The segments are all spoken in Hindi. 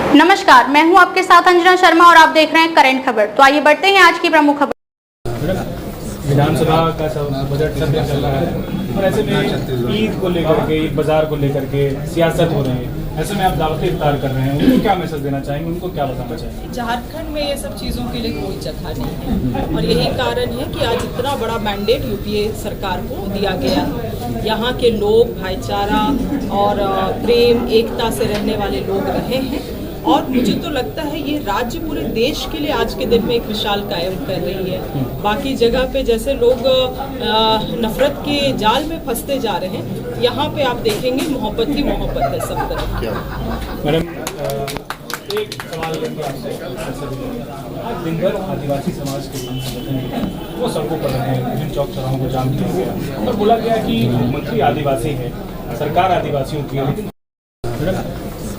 नमस्कार, मैं हूं आपके साथ अंजना शर्मा और आप देख रहे हैं करंट खबर। तो आइए बढ़ते हैं आज की प्रमुख खबर। विधानसभा का बजट सत्र चल रहा है और ऐसे में ईद को लेकर के, ईद बाजार को लेकर के सियासत हो रही है। ऐसे में आप दावत इफ्तार कर रहे हैं, उनको क्या मैसेज देना चाहेंगे, उनको क्या बताना चाहेंगे? झारखंड में ये सब चीज़ों के लिए कोई जगह नहीं है और यही कारण है कि आज इतना बड़ा मैंडेट यूपीए सरकार को दिया गया है। यहाँ के लोग भाईचारा और प्रेम एकता से रहने वाले लोग रहे हैं और मुझे तो लगता है ये राज्य पूरे देश के लिए आज के दिन में एक मिसाल कायम कर रही है। बाकी जगह पे जैसे लोग नफरत के जाल में फंसते जा रहे हैं, यहाँ पे आप देखेंगे मोहब्बत ही मोहब्बत है सब तरफ। मैडम, एक सवाल लेंगे आपसे। आज दिन भर आदिवासी समाज के संगठन वो सड़कों पर रहे हैं, जिन चौक चौराहों को जाम किया गया और बोला गया कि मुख्यमंत्री आदिवासी है, सरकार आदिवासियों की है। लेकिन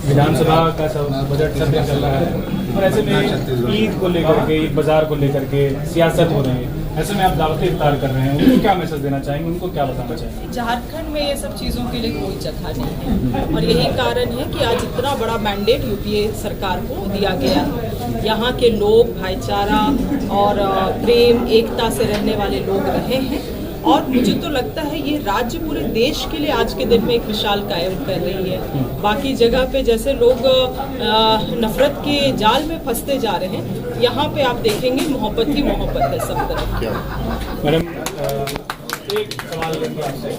विधानसभा का बजट सत्र चल रहा है और ऐसे में ईद को लेकर के, ईद बाजार को लेकर के सियासत हो रही है। ऐसे में आप दावत इफ्तार कर रहे हैं, उनको क्या मैसेज देना चाहेंगे, उनको क्या बताना चाहेंगे? झारखंड में ये सब चीज़ों के लिए कोई जगह नहीं है और यही कारण है कि आज इतना बड़ा मैंडेट यूपीए सरकार को दिया गया है। यहाँ के लोग भाईचारा और प्रेम एकता से रहने वाले लोग रहे हैं और मुझे तो लगता है ये राज्य पूरे देश के लिए आज के दिन में एक मिसाल कायम कर रही है। बाकी जगह पे जैसे लोग नफरत के जाल में फंसते जा रहे हैं, यहाँ पे आप देखेंगे मोहब्बत ही मोहब्बत है सब तरफ। मैडम, एक सवाल लेंगे आपसे।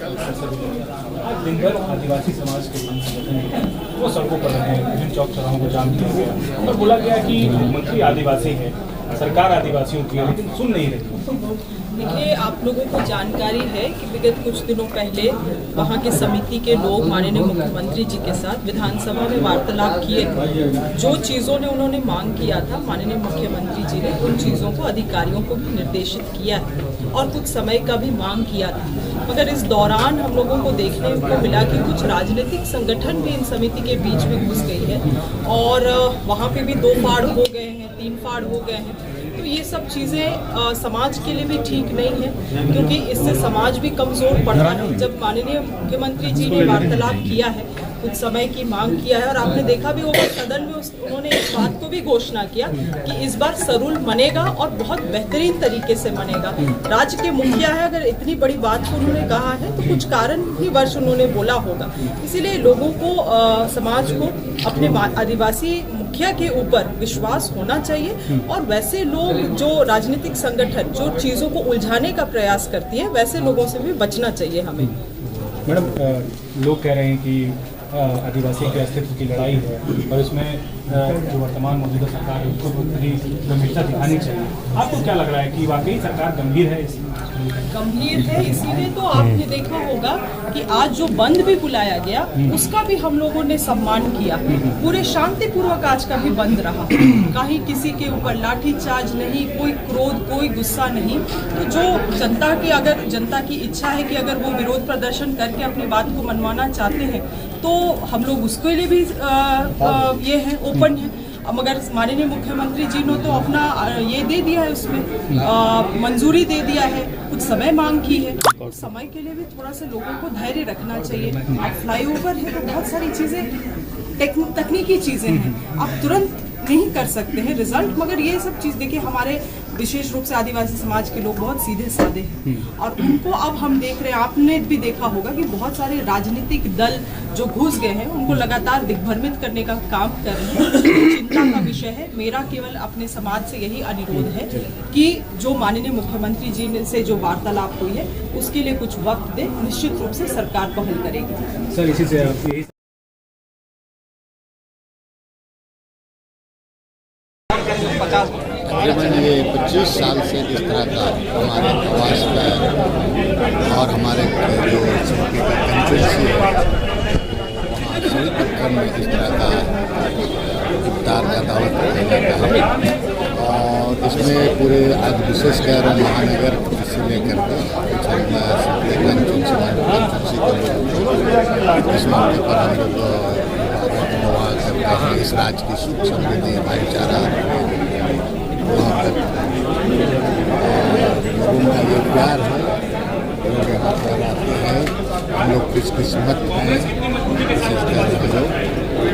आज दिन भर आदिवासी समाज के संगठन वो सड़कों पर रहे हैं, जिन चौक चौराहों को जाम किया गया और बोला गया कि मुख्यमंत्री आदिवासी है, सरकार आदिवासियों की है, लेकिन सुन नहीं रही। देखिए, आप लोगों को जानकारी है कि विगत कुछ दिनों पहले वहाँ के समिति के लोग माननीय मुख्यमंत्री जी के साथ विधानसभा में वार्तालाप किए थे। जो चीज़ों ने उन्होंने मांग किया था, माननीय मुख्यमंत्री जी ने उन चीज़ों को अधिकारियों को भी निर्देशित किया है और कुछ समय का भी मांग किया था। मगर इस दौरान हम लोगों को देखने को मिला कि कुछ राजनीतिक संगठन भी इन समिति के बीच में घुस गई है और वहाँ पे भी 2 फाड़ हो गए हैं, 3 फाड़ हो गए हैं। तो ये सब चीज़ें समाज के लिए भी ठीक नहीं है, क्योंकि इससे समाज भी कमज़ोर पड़ रहा है। जब माननीय मुख्यमंत्री जी ने वार्तालाप किया है, कुछ समय की मांग किया है और आपने देखा भी होगा सदन में उन्होंने इस बात को भी घोषणा किया कि इस बार सरूल मनेगा और बहुत बेहतरीन तरीके से मनेगा। राज्य के मुखिया है, अगर इतनी बड़ी बात को उन्होंने कहा है तो कुछ कारण ही वर्ष उन्होंने बोला होगा। इसीलिए लोगों को, समाज को अपने आदिवासी मुखिया के ऊपर विश्वास होना चाहिए और वैसे लोग जो राजनीतिक संगठन जो चीज़ों को उलझाने का प्रयास करती है, वैसे लोगों से भी बचना चाहिए हमें। मैडम, लोग कह रहे हैं कि आदिवासी के अस्तित्व की लड़ाई है और इसमें जो वर्तमान मौजूदा सरकार है उसको पूरी गंभीरता दिखानी चाहिए। आपको क्या लग रहा है कि वाकई सरकार गंभीर है? गंभीर है, इसीलिए तो आपने देखा होगा कि आज जो बंद भी बुलाया गया उसका भी हम लोगों ने सम्मान किया। पूरे शांतिपूर्वक आज का भी बंद रहा, कहीं किसी के ऊपर लाठीचार्ज नहीं, कोई क्रोध, कोई गुस्सा नहीं। तो जो जनता की इच्छा है कि अगर वो विरोध प्रदर्शन करके अपनी बात को मनवाना चाहते हैं तो हम लोग उसके लिए भी ये है, ओपन है। मगर माननीय मुख्यमंत्री जी ने तो अपना ये दे दिया है, उसमें मंजूरी दे दिया है, कुछ समय मांग की है। समय के लिए भी थोड़ा सा लोगों को धैर्य रखना चाहिए। अब फ्लाईओवर है तो बहुत सारी चीज़ें तकनीकी चीज़ें हैं, आप तुरंत नहीं कर सकते हैं रिजल्ट। मगर ये सब चीज़ देखिए, हमारे विशेष रूप से आदिवासी समाज के लोग बहुत सीधे साधे हैं और उनको अब हम देख रहे हैं, आपने भी देखा होगा कि बहुत सारे राजनीतिक दल जो घुस गए हैं उनको लगातार दिग्भ्रमित करने का काम कर रहे हैं। चिंता का विषय है। मेरा केवल अपने समाज से यही अनुरोध है कि जो माननीय मुख्यमंत्री जी से जो वार्तालाप हुई है उसके लिए कुछ वक्त दे, निश्चित रूप से सरकार पहल करेगी। सर, इसी से तकरीबन ये 25 साल से इस तरह का हमारे प्रवास का और हमारे जो समिति का कंट्रेंसी है वहाँ सभी पत्थर में इस तरह का इफ्तार का दावत देने का और इसमें पूरे आज विशेषकर महानगर से लेकर के इस मौके पर हम लोग इस राज्य की सुख समृद्धि भाईचारा वहाँ पर लोगों का ये प्यार है, लोग यहाँ पर आते हैं। हम लोग खुशकिस्मत हैं, विशेषकर हम लोग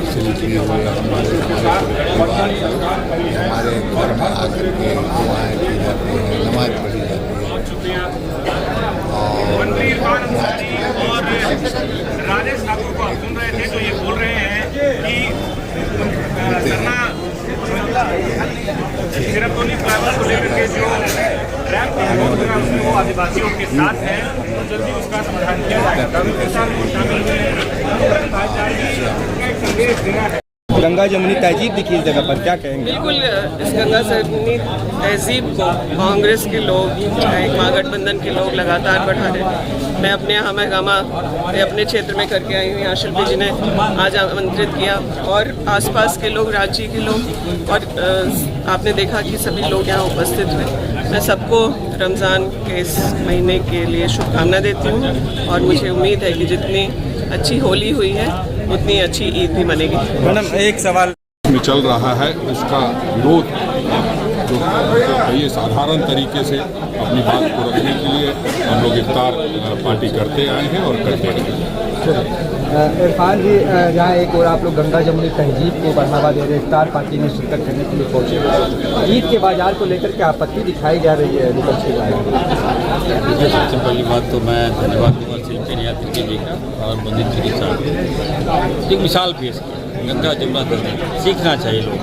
शिल्पी हुए, हमारे परिवार हमारे घर में आकर के दुआएं की जाती हैं, नमाज पढ़ी जाती है और राजेश ठाकुर को आप सुन रहे थे तो ये बोल रहे हैं कि सिरपौनी फ्लाईओवर को लेकर के जो रैंप है वो आदिवासियों के साथ है तो जल्दी उसका समाधान किया जाएगा। उनके साथ वो शामिल हुए एक संदेश देना है। गंगा जमुनी तहजीब दिखी इस जगह पर, क्या कहेंगे? बिल्कुल, इस गंगा जमुनी तहजीब को कांग्रेस के लोग, महागठबंधन के लोग लगातार बढ़ा रहे हैं। मैं अपने यहाँ महगामा अपने क्षेत्र में करके आई हूँ, यहाँ शिल्पी जी ने आज आमंत्रित किया और आसपास के लोग, राज्य के लोग और आपने देखा कि सभी लोग यहाँ उपस्थित हुए। मैं सबको रमज़ान के इस महीने के लिए शुभकामना देती हूँ और मुझे उम्मीद है कि जितनी अच्छी होली हुई है उतनी अच्छी ईद भी बनेगी। मैडम, एक सवाल में चल रहा है, इसका विरोध जो ये साधारण तरीके से अपनी बात को रखने के लिए हम लोग इफ्तार पार्टी करते आए हैं और करते रहेंगे। इरफान जी, जहाँ एक और आप लोग गंगा जमुनी तहजीब को बढ़ावा दे रहे, इफ्तार पार्टी में शिरकत करने के लिए पहुँचे, ईद के बाजार को लेकर के आपत्ति दिखाई जा रही है विपक्ष की राय? सबसे पहली बात तो मैं धन्यवाद दूंगा शिल्पी यात्री जी का और मंदिर जी के साथ एक मिसाल पेश की गंगा जमुना तहजीब सीखना चाहिए लोग,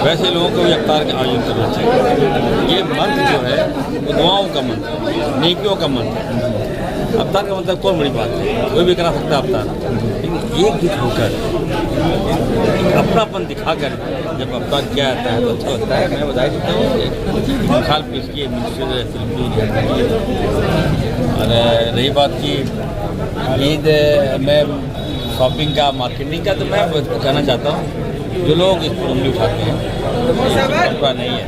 वैसे लोगों को भी अफ्तार का आयोजन करना चाहिए। ये मंत्र जो है वो दुआओं का मंत्र, नेकियों का मंत्र है। अफ्तार का मतलब कौन बड़ी बात है, कोई भी करा सकता है अफ्तार, लेकिन एकजुट होकर अपनापन दिखाकर जब अफ्तार किया जाता है तो अच्छा होता है। मैं बधाई देता हूँ, एक मिसाल पेश की मिनिस्टर शिल्पी। और रही बात की ईद में शॉपिंग का, मार्केटिंग का, तो मैं कहना चाहता हूँ जो लोग इस पर उंगली उठाते हैं पूरा नहीं है।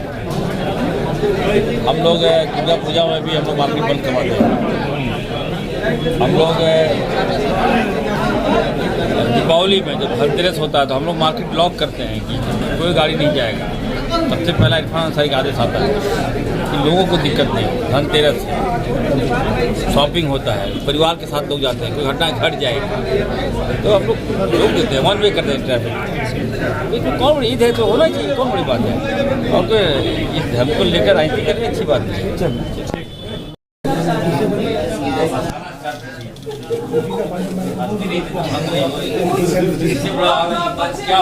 हम लोग दुर्गा पूजा में भी हम लोग मार्केट बंद करवाते हैं। हम लोग दीपावली में जब धनतेरस होता है तो हम लोग मार्केट ब्लॉक करते हैं कि कोई गाड़ी नहीं जाएगा। सबसे पहला इरफान अंसारी का आदेश आता है कि लोगों को दिक्कत नहीं हो। धनतेरस शॉपिंग होता है, परिवार के साथ लोग जाते हैं, कोई घटना घट जाएगी तो हम लोग रोक देते हैं, वन वे करते हैं ट्रैफिक। इसमें कौन बड़ी ईद है तो होना चाहिए, कौन बड़ी बात है। और कोई इस धर्म को लेकर राजनीति करनी अच्छी बात है। क्या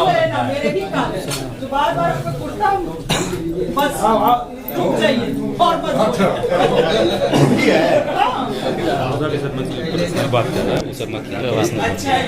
बात कर रहा है